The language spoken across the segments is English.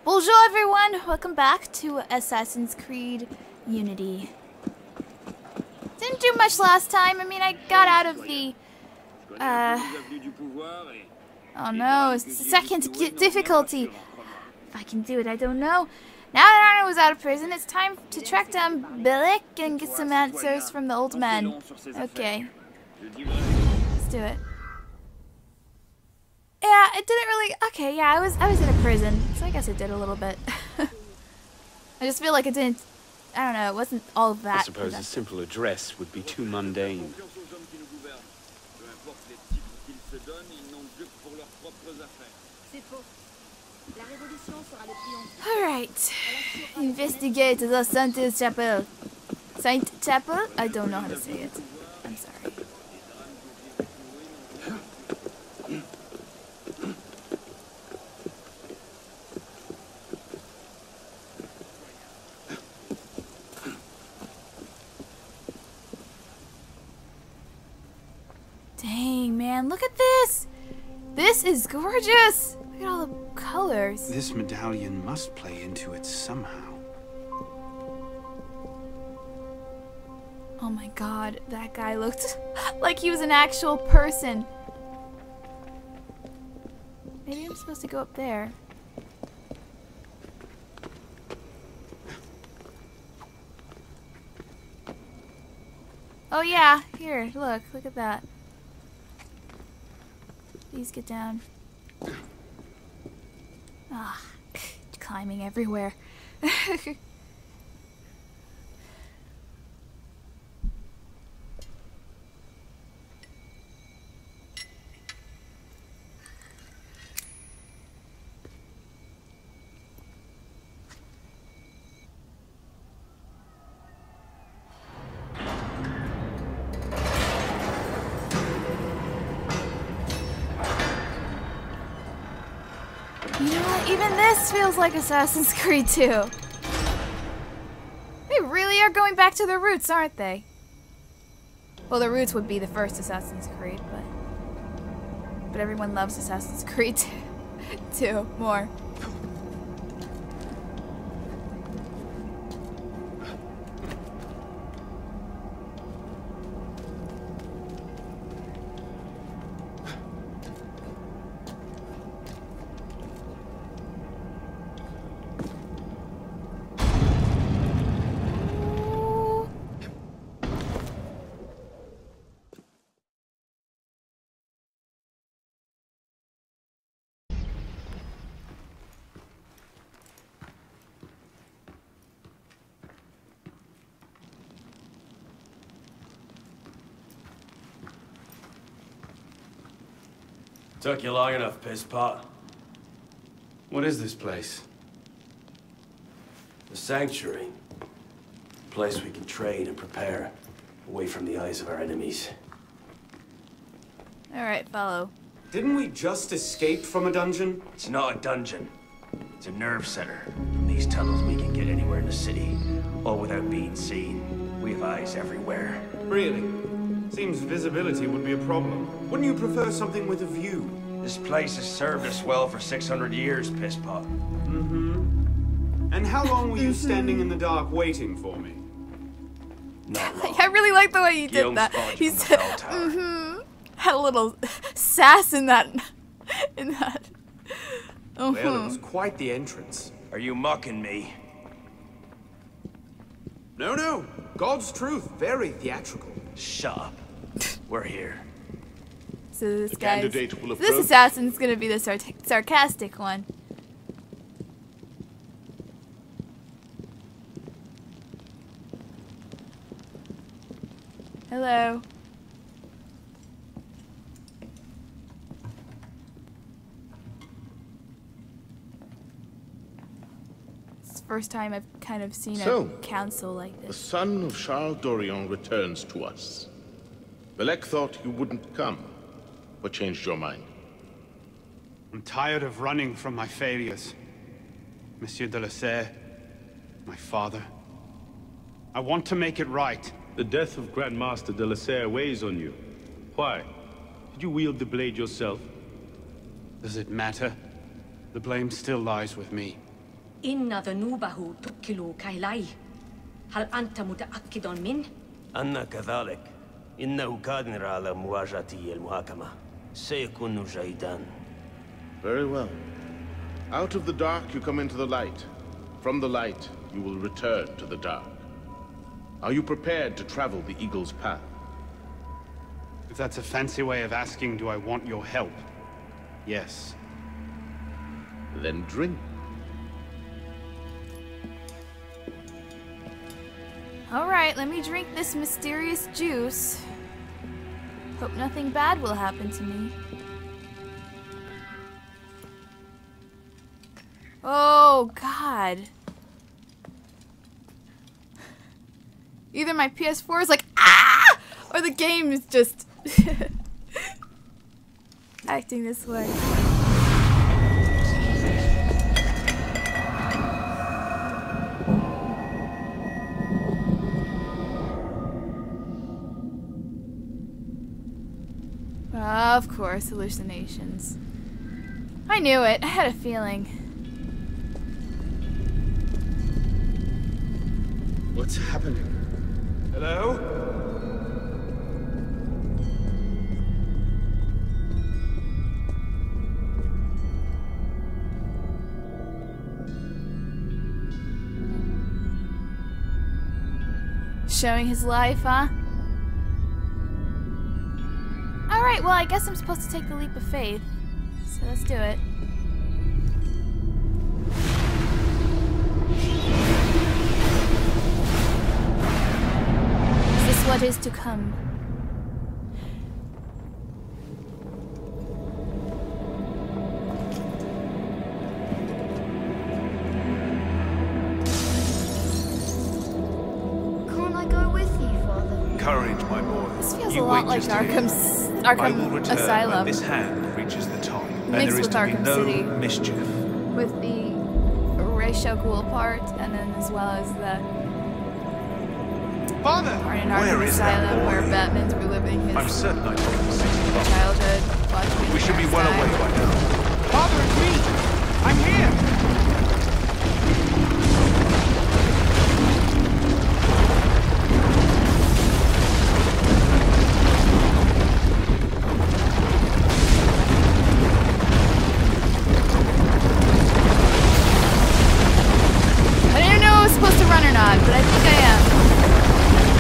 Bonjour everyone, welcome back to Assassin's Creed Unity. Didn't do much last time. I mean, I got out of the, oh no, it's the second difficulty. If I can do it, I don't know. Now that Arno was out of prison, it's time to track down Billick and get some answers from the old men. Okay. Let's do it. Yeah, it didn't really... Okay, yeah, I was in a prison, so I guess it did a little bit. I just feel like it didn't... I don't know, it wasn't all that. I suppose a simple address would be too mundane. Alright. Investigate the Saint Chapel. Saint Chapel? I don't know how to say it. I'm sorry. Dang, man, look at this! This is gorgeous! Look at all the colors. This medallion must play into it somehow. Oh my god, that guy looked like he was an actual person. Maybe I'm supposed to go up there. Oh yeah, here, look at that. Please get down. Ah, climbing everywhere. You know what? Even this feels like Assassin's Creed 2. They really are going back to their roots, aren't they? Well, the roots would be the first Assassin's Creed, but everyone loves Assassin's Creed 2 more. Took you long enough, pisspot. What is this place? The Sanctuary. A place we can trade and prepare, away from the eyes of our enemies. Alright, follow. Didn't we just escape from a dungeon? It's not a dungeon. It's a nerve center. From these tunnels we can get anywhere in the city, all without being seen. We have eyes everywhere. Really? Seems visibility would be a problem. Wouldn't you prefer something with a view? This place has served us well for 600 years, pisspot. Mm-hmm. And how long were you standing in the dark waiting for me? Not long. I really like the way you did that. He said, had a little sass in that. Well, it was quite the entrance. Are you mocking me? No. God's truth. Very theatrical. Shut up. We're here. So this assassin's gonna be the sarcastic one. Hello. It's the first time I've kind of seen a council like this. The son of Charles Dorion returns to us. Belek thought you wouldn't come, but changed your mind. I'm tired of running from my failures. Monsieur de la Serre, my father. I want to make it right. The death of Grand Master de la Serre weighs on you. Why? Did you wield the blade yourself? Does it matter? The blame still lies with me. إن ذنوبه تكل كيلي. هل أنت متأكد منه؟ أنا كذلك. إنه قادر على مواجهة المحاكمة. سيكون جيدا. Very well. Out of the dark, you come into the light. From the light, you will return to the dark. Are you prepared to travel the Eagle's path? If that's a fancy way of asking, do I want your help? Yes. Then drink. Alright, let me drink this mysterious juice. Hope nothing bad will happen to me. Oh, God. Either my PS4 is like, ah! Or the game is just acting this way. Of course, hallucinations. I knew it. I had a feeling. What's happening? Hello? Showing his life, huh? Alright, well, I guess I'm supposed to take the leap of faith. So let's do it. Is this what is to come? Can't I go with you, Father? Courage, my boy. This feels You a lot wait like just here. Arkham I will return Asylum. when this hand reaches the top, and Mixed there is with to be Arkham no City. mischief. With the Ra's al Ghul part, and then as well as the Father! part in Where Arkham is that Asylum boy? where Batman's reliving his I'm certain I told him 6 o'clock. childhood. Watching We should be his well parents away die. by now. Father, it's me! I'm here! I didn't know I was supposed to run or not, but I think I am.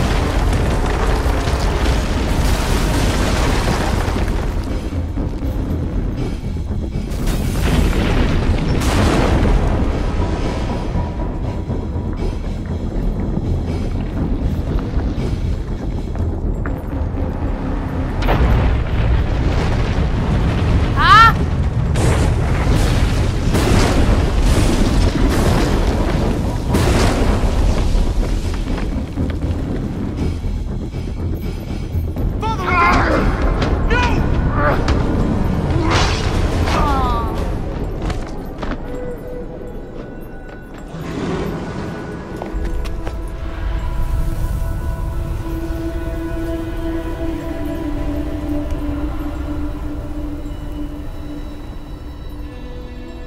Ah! Aw.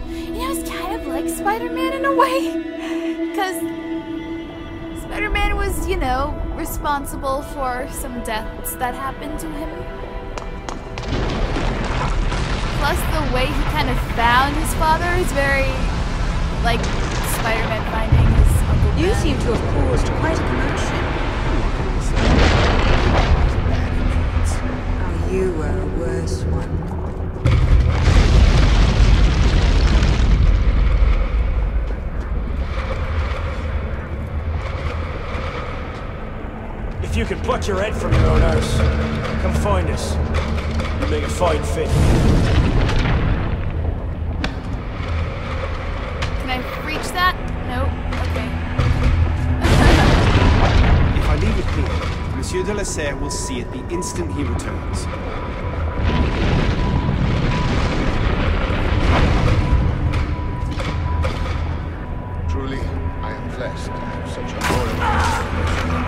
You know, it's kind of like Spider-Man in a way. Because Spider-Man was, you know, responsible for some deaths that happened to him. Plus, the way he kind of found his father is very like Spider-Man finding his Uncle You Ben. seem to have caused quite a commotion. Oh, you were a worse one. If you can pluck your head from your own house, come find us. You make a fine fit. Can I reach that? Nope. Okay. If I leave it here, Monsieur de la Serre will see it the instant he returns. Truly, I am blessed to have such a loyal...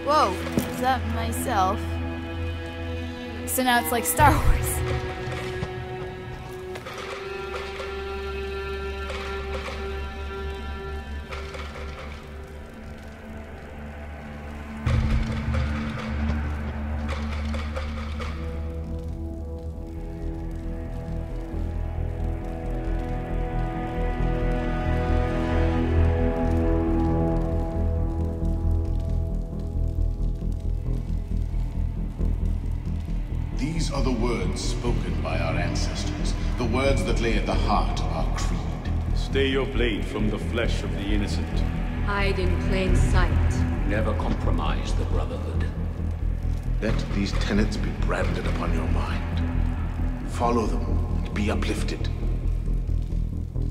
Whoa, is that myself? So now it's like Star Wars. These are the words spoken by our ancestors, the words that lay at the heart of our creed. Stay your blade from the flesh of the innocent. Hide in plain sight. Never compromise the Brotherhood. Let these tenets be branded upon your mind. Follow them and be uplifted.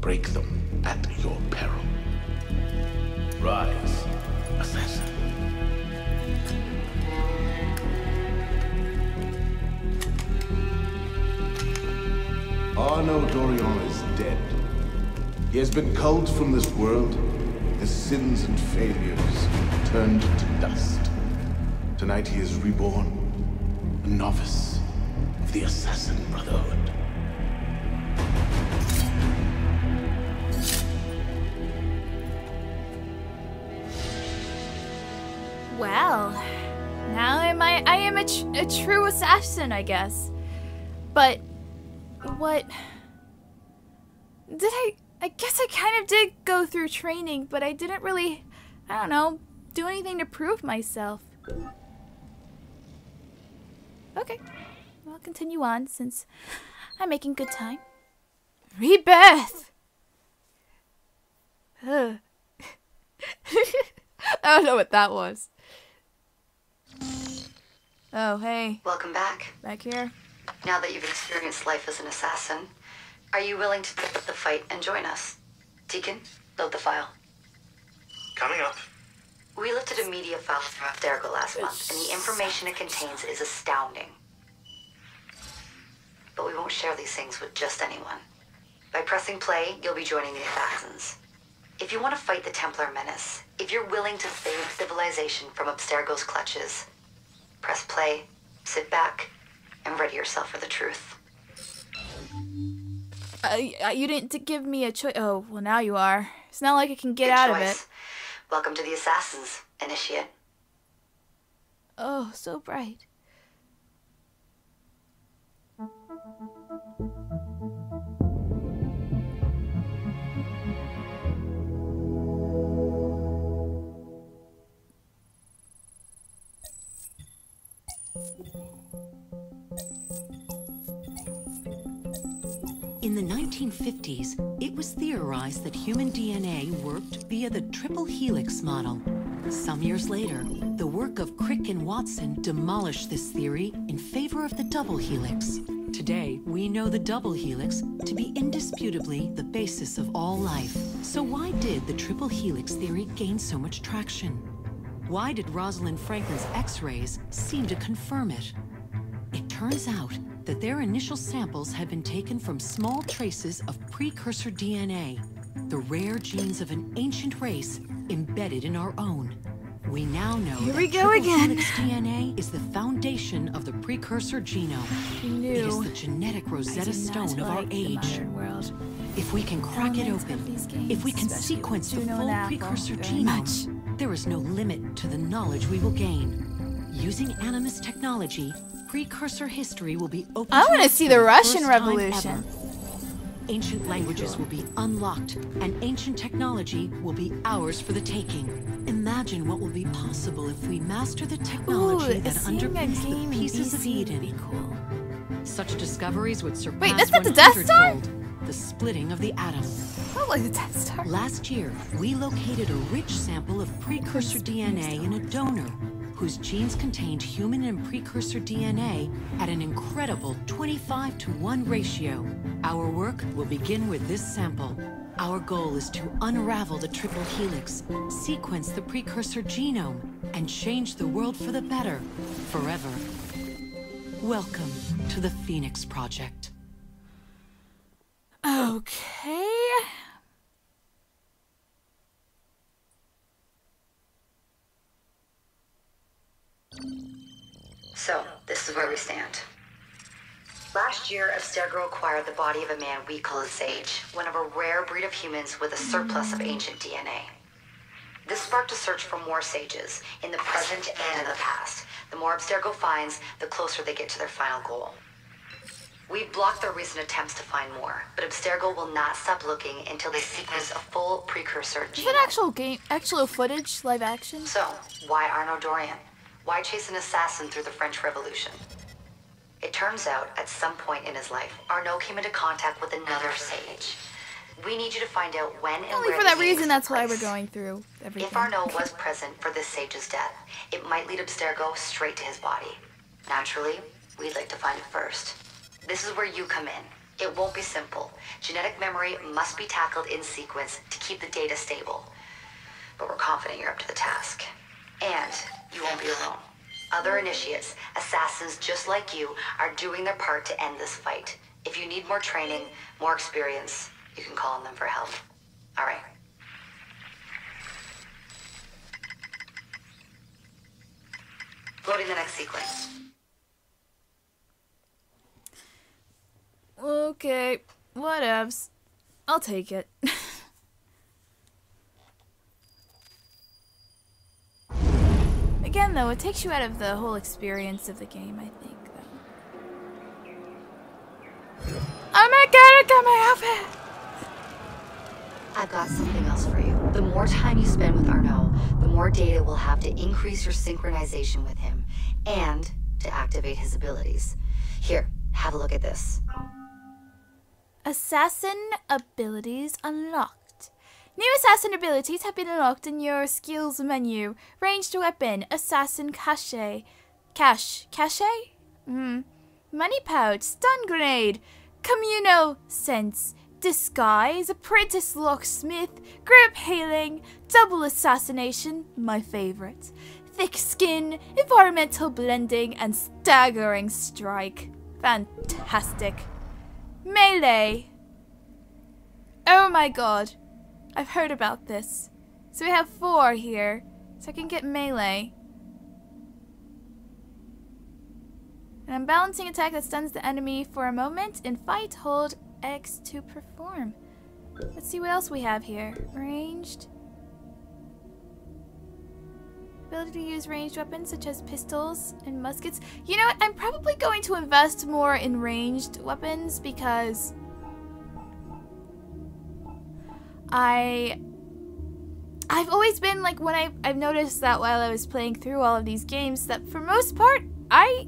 Break them at your peril. Rise, assassin. Arno Dorion is dead. He has been culled from this world. His sins and failures turned to dust. Tonight he is reborn, a novice of the Assassin Brotherhood. Well, now I am a true assassin, I guess. But what did I guess I kind of did go through training, but I didn't really, I don't know, do anything to prove myself. Okay, I'll continue on since I'm making good time. Rebirth! Ugh. I don't know what that was. Oh, hey. Welcome back. Back here. Now that you've experienced life as an assassin, are you willing to pick up the fight and join us? Deacon, load the file. Coming up. We lifted a media file from Abstergo last month, and the information it contains is astounding. But we won't share these things with just anyone. By pressing play, you'll be joining the assassins. If you want to fight the Templar menace, if you're willing to save civilization from Abstergo's clutches, press play, sit back, and ready yourself for the truth. You didn't give me a choice. Oh, well now you are. It's not like I can get Good out choice. of it. Welcome to the Assassins, Initiate. Oh, so bright. In the 1950s, it was theorized that human DNA worked via the triple helix model. Some years later, the work of Crick and Watson demolished this theory in favor of the double helix. Today, we know the double helix to be indisputably the basis of all life. So why did the triple helix theory gain so much traction? Why did Rosalind Franklin's X-rays seem to confirm it? It turns out that their initial samples had been taken from small traces of precursor DNA, the rare genes of an ancient race embedded in our own. We now know Here that we go again. helix DNA is the foundation of the precursor genome. It is the genetic Rosetta Stone of our age. If we can crack it open, if we can sequence the full precursor genome, there is no limit to the knowledge we will gain. Using Animus technology, precursor history will be open. I want to see the Russian Revolution. Ancient languages will be unlocked, and ancient technology will be ours for the taking. Imagine what will be possible if we master the technology that underpins the pieces of Eden. Be cool. Such discoveries would surpass Wait, that's not the Death Star? 100-fold the splitting of the atom. Probably the Death Star. Last year, we located a rich sample of precursor DNA in a donor whose genes contained human and precursor DNA at an incredible 25-to-1 ratio. Our work will begin with this sample. Our goal is to unravel the triple helix, sequence the precursor genome, and change the world for the better, forever. Welcome to the Phoenix Project. Okay. So, this is where we stand. Last year, Abstergo acquired the body of a man we call a Sage, one of a rare breed of humans with a surplus of ancient DNA. This sparked a search for more Sages, in the present and in the past. The more Abstergo finds, the closer they get to their final goal. We've blocked their recent attempts to find more, but Abstergo will not stop looking until they sequence a full precursor genome. Is it actual footage, live action? So, why Arnaud Dorian? Why chase an assassin through the French Revolution? It turns out, at some point in his life, Arnaud came into contact with another Sage. We need you to find out when and Only where for that these reason, meetings that's took why place. we're going through everything. If Arnaud was present for this Sage's death, it might lead Abstergo straight to his body. Naturally, we'd like to find it first. This is where you come in. It won't be simple. Genetic memory must be tackled in sequence to keep the data stable. But we're confident you're up to the task. And you won't be alone. Other initiates, assassins just like you, are doing their part to end this fight. If you need more training, more experience, you can call on them for help. All right. Loading the next sequence. Okay, whatevs. I'll take it. Again, though, it takes you out of the whole experience of the game, I think, though. Oh my god, I got my outfit! I've got something else for you. The more time you spend with Arnaud, the more data we'll have to increase your synchronization with him, and to activate his abilities. Here, have a look at this. Assassin abilities unlocked. New assassin abilities have been unlocked in your skills menu. Ranged weapon, assassin cache. Cache? Money pouch, stun grenade, communal sense, disguise, apprentice locksmith, grip hailing, double assassination, my favorite, thick skin, environmental blending, and staggering strike. Fantastic. Melee. Oh my god. I've heard about this. So we have 4 here. So I can get melee. And I'm balancing attack that stuns the enemy for a moment. In fight, hold X to perform. Let's see what else we have here. Ranged. Ability to use ranged weapons such as pistols and muskets. You know what? I'm probably going to invest more in ranged weapons because I've always been like, when I've noticed that while I was playing through all of these games, that for most part I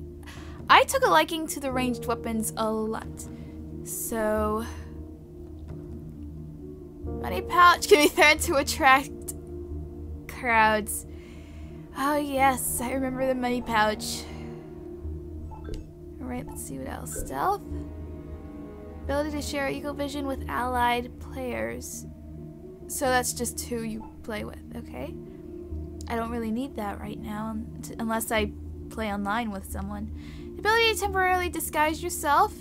took a liking to the ranged weapons a lot. So money pouch can be thrown to attract crowds. Oh yes, I remember the money pouch. Alright, let's see what else. Stealth. Ability to share eagle vision with allied players. So that's just who you play with, okay? I don't really need that right now, unless I play online with someone. Ability to temporarily disguise yourself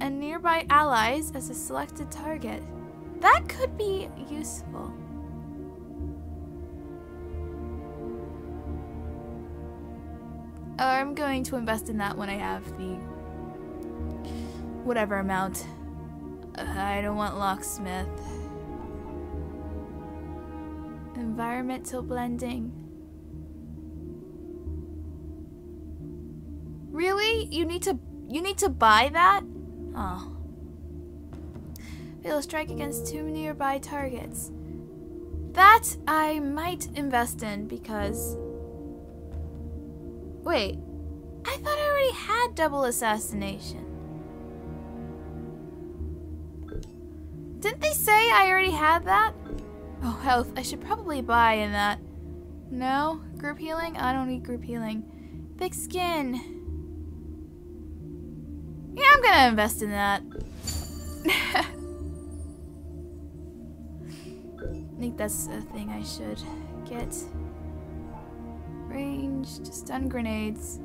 and nearby allies as a selected target. That could be useful. I'm going to invest in that when I have the whatever amount. I don't want locksmith. Environmental blending. Really? You need to buy that? Oh. Fail a strike against 2 nearby targets. That I might invest in because... Wait. I thought I already had double assassination. Didn't they say I already had that? Oh, health. I should probably buy in that. No? Group healing? I don't need group healing. Thick skin. Yeah, I'm gonna invest in that. I think that's a thing I should get. Ranged stun grenades.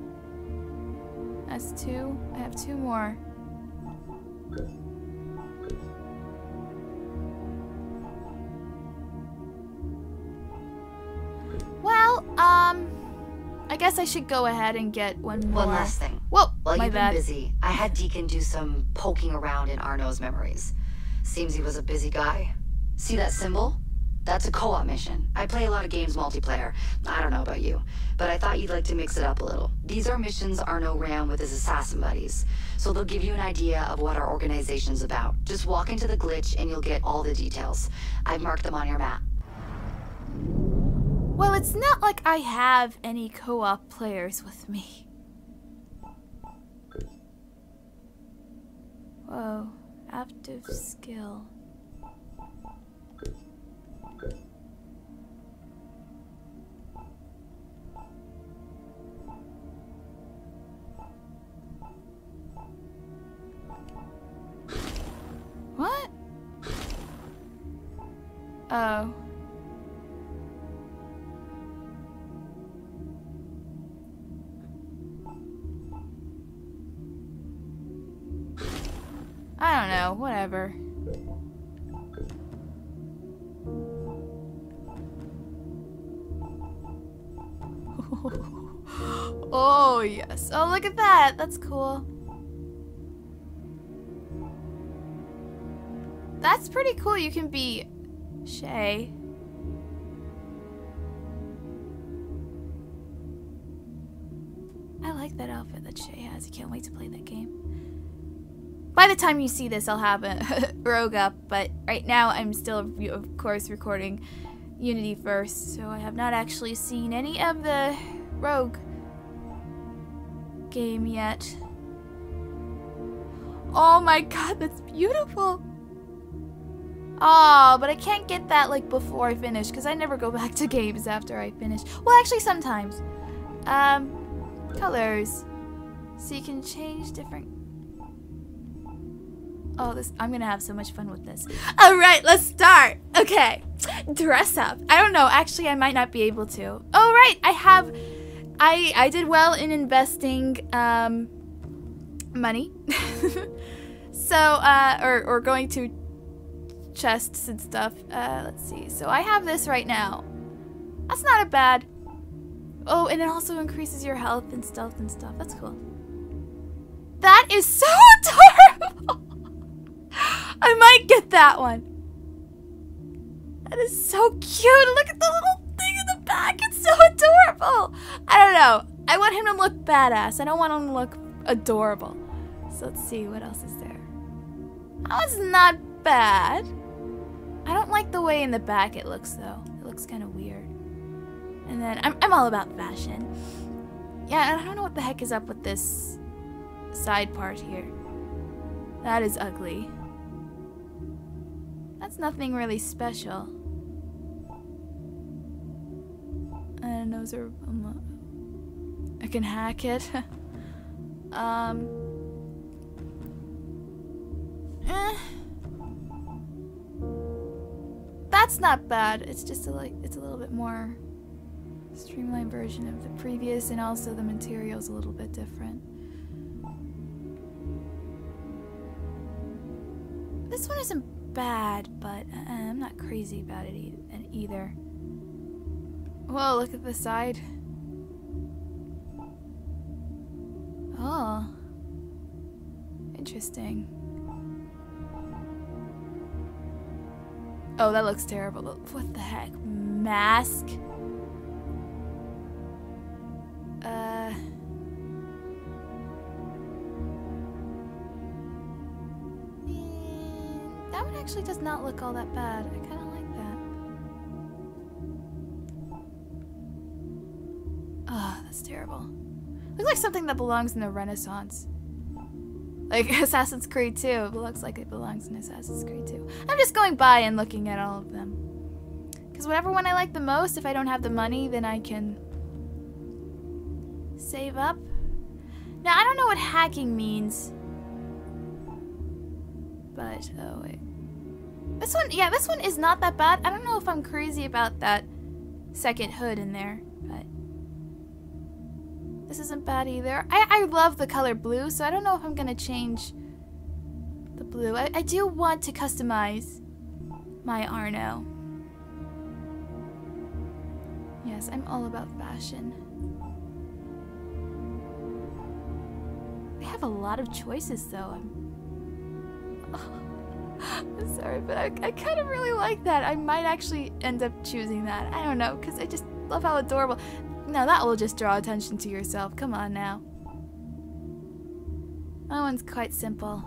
That's 2. I have 2 more. Well, I I guess I should go ahead and get one more. One last thing. Whoa, While my you've bad. been busy, I had Deacon do some poking around in Arno's memories. Seems he was a busy guy. See that symbol? That's a co-op mission. I play a lot of games multiplayer. I don't know about you, but I thought you'd like to mix it up a little. These are missions Arno ran with his assassin buddies, so they'll give you an idea of what our organization's about. Just walk into the glitch and you'll get all the details. I've marked them on your map. Well, it's not like I have any co-op players with me. Whoa, active skill. What? Oh. I don't know, whatever. Oh, yes. Oh, look at that. That's cool. That's pretty cool. You can be Shay. I like that outfit that Shay has. I can't wait to play that game. By the time you see this, I'll have a Rogue up, but right now I'm still, of course, recording Unity first, so I have not actually seen any of the Rogue game yet. Oh my god, that's beautiful! Oh, but I can't get that like before I finish, because I never go back to games after I finish. Well, actually sometimes. Colors. So you can change different... Oh, I'm gonna have so much fun with this. Alright, let's start! Okay. Dress up. I don't know, actually I might not be able to. Oh, right, I did well in investing, money. So, or going to chests and stuff. Let's see. So I have this right now. That's not a bad. Oh, and it also increases your health and stealth and stuff. That's cool. That is so adorable! I might get that one. That is so cute. Look at the little thing in the back. It's so adorable. I don't know. I want him to look badass. I don't want him to look adorable. So let's see. What else is there? That one's not bad. I don't like the way in the back it looks, though. It looks kind of weird. And then, I'm all about fashion. Yeah, I don't know what the heck is up with this side part here. That is ugly. That's nothing really special. And those are... I can hack it. That's not bad. It's just it's a little bit more streamlined version of the previous, and also the material's a little bit different. This one isn't bad, but I'm not crazy about it either. Whoa, look at the side. Oh. Interesting. Oh, that looks terrible. What the heck? Mask? That one actually does not look all that bad. I kind of like that. Oh, that's terrible. Looks like something that belongs in the Renaissance. Like Assassin's Creed 2. It looks like it belongs in Assassin's Creed 2. I'm just going by and looking at all of them. Because whatever one I like the most, if I don't have the money, then I can save up. Now, I don't know what hacking means. But, oh wait. This one, yeah, this one is not that bad. I don't know if I'm crazy about that second hood in there, but this isn't bad either. I love the color blue, so I don't know if I'm gonna change the blue. I do want to customize my Arno. Yes, I'm all about fashion. have a lot of choices, though. I'm sorry, but I kind of really like that. I might actually end up choosing that. I don't know, because I just love how adorable. No, that will just draw attention to yourself. Come on now. That one's quite simple.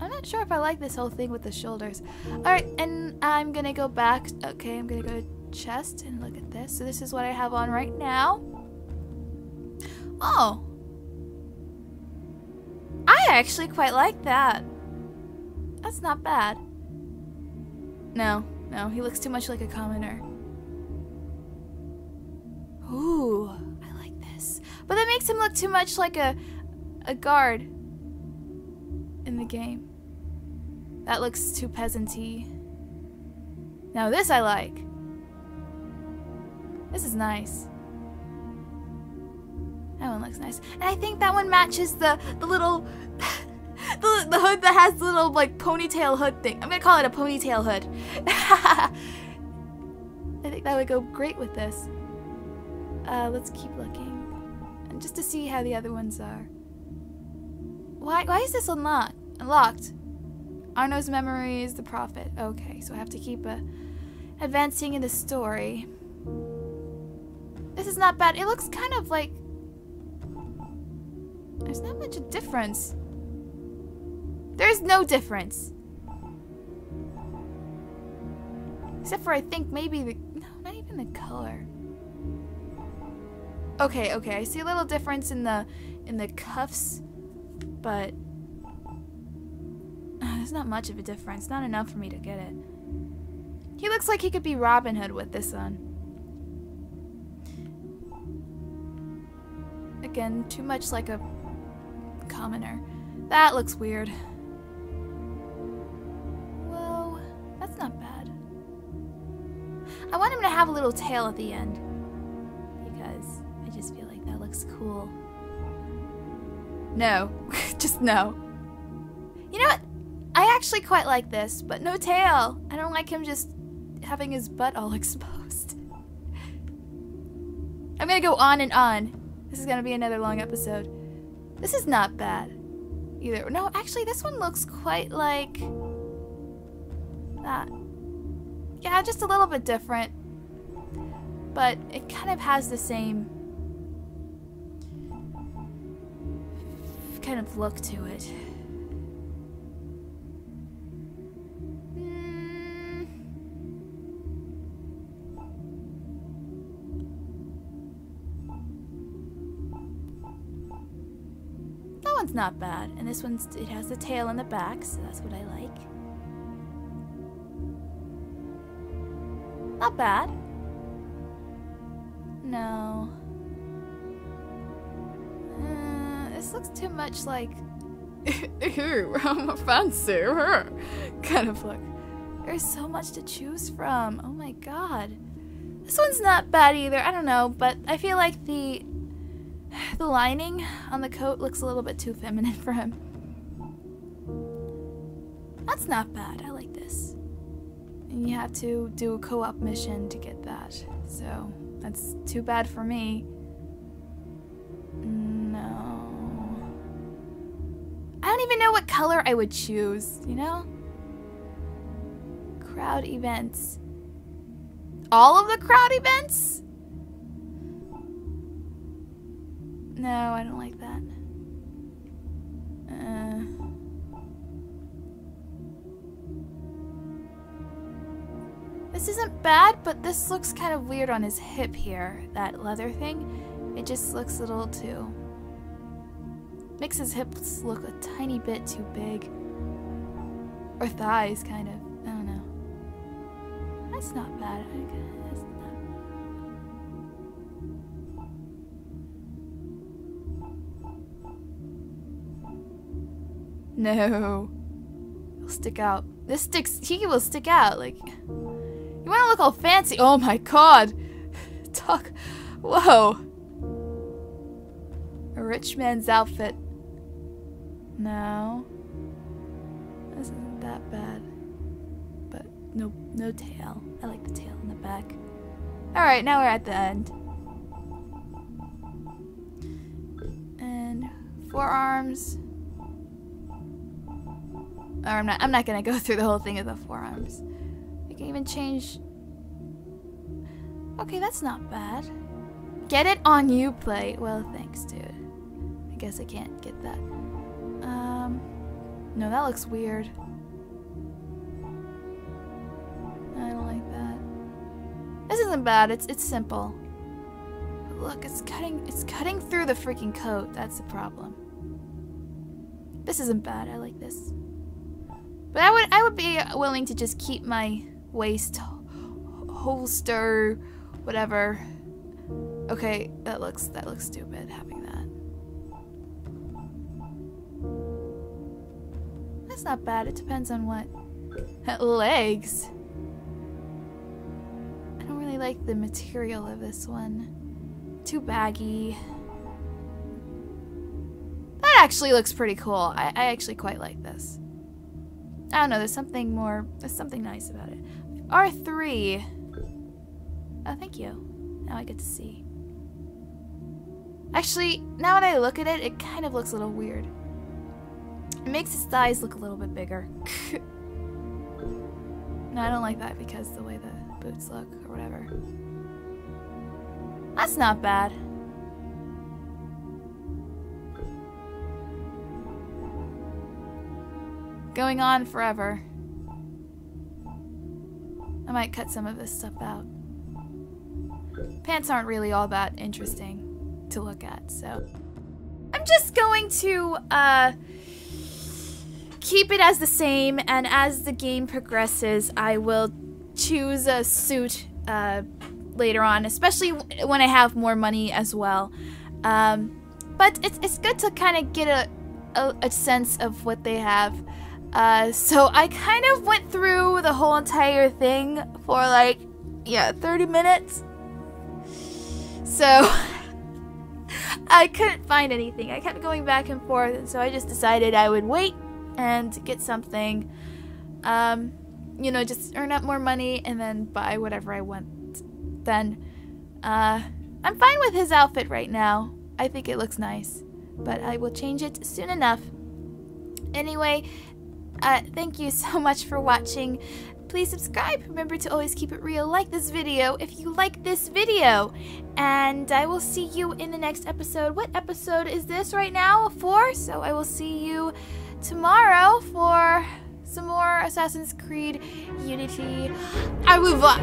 I'm not sure if I like this whole thing with the shoulders. Alright, and I'm gonna go back. Okay, I'm gonna go to chest and look at this. So this is what I have on right now. Oh. I actually quite like that. That's not bad. No, he looks too much like a commoner. Ooh, I like this. But that makes him look too much like a guard in the game. That looks too peasant-y. Now this I like. This is nice. That one looks nice. And I think that one matches the little the hood that has the little like ponytail hood thing. I'm gonna call it a ponytail hood. I think that would go great with this. Let's keep looking. And just to see how the other ones are. Why is this unlocked? Arno's memory is the prophet. Okay, so I have to keep advancing in the story. This is not bad. It looks kind of like there's not much of difference. There's no difference. Except for I think maybe no, not even the color. Okay, I see a little difference in the cuffs, but there's not much of a difference. Not enough for me to get it. He looks like he could be Robin Hood with this on. Again, too much like a commoner. That looks weird. Whoa, that's not bad. I want him to have a little tail at the end because I just feel like that looks cool. No, just no. You know what? I actually quite like this, but no tail. I don't like him just having his butt all exposed. I'm gonna go on and on. This is gonna be another long episode. This is not bad either. No, actually this one looks quite like that. Yeah, just a little bit different. But it kind of has the same kind of look to it. That one's not bad, and this one's, it has the tail in the back, so that's what I like. Not bad. No. This looks too much like I'm a fancy kind of look. There's so much to choose from. Oh my god. This one's not bad either. I don't know, but I feel like the lining on the coat looks a little bit too feminine for him. That's not bad. I like this. And you have to do a co-op mission to get that. So that's too bad for me. No. I don't even know what color I would choose, you know? Crowd events. All of the crowd events? No, I don't like that. This isn't bad, but this looks kind of weird on his hip here. That leather thing. It just looks a little too... makes his hips look a tiny bit too big. Or thighs, kind of. I don't know. That's not bad. That's not... No. He'll stick out. This sticks... he will stick out. Like... you want to look all fancy? Oh my god! Talk... whoa! A rich man's outfit. No. This isn't that bad. But no tail. I like the tail in the back. Alright, now we're at the end. Forearms. Or I'm not gonna go through the whole thing of the forearms. We can even change. Okay, that's not bad. Get it on you play. Well, thanks, dude. I guess I can't get that. No, that looks weird. I don't like that. This isn't bad. It's simple. But look, it's cutting through the freaking coat. That's the problem. This isn't bad. I like this. But I would be willing to just keep my waist holster, whatever. Okay, that looks stupid having that. That's not bad. It depends on what. Legs. I don't really like the material of this one. Too baggy. That actually looks pretty cool. I actually quite like this. I don't know, there's something nice about it. R3. Oh, thank you. Now I get to see. Actually, now that I look at it, it kind of looks a little weird. It makes his thighs look a little bit bigger. No, I don't like that because the way the boots look or whatever. That's not bad. Going on forever. I might cut some of this stuff out. Pants aren't really all that interesting to look at, so I'm just going to keep it as the same, and as the game progresses, I will choose a suit later on, especially when I have more money as well. But it's good to kind of get a sense of what they have. So I kind of went through the whole entire thing for like, yeah, 30 minutes. So I couldn't find anything. I kept going back and forth, and so I just decided I would wait and get something, you know, just earn up more money and then buy whatever I want. Then, I'm fine with his outfit right now. I think it looks nice, but I will change it soon enough. Anyway, thank you so much for watching. Please subscribe. Remember to always keep it real. Like this video if you like this video. And I will see you in the next episode. What episode is this right now? 4? So I will see you tomorrow for some more Assassin's Creed Unity. Au revoir.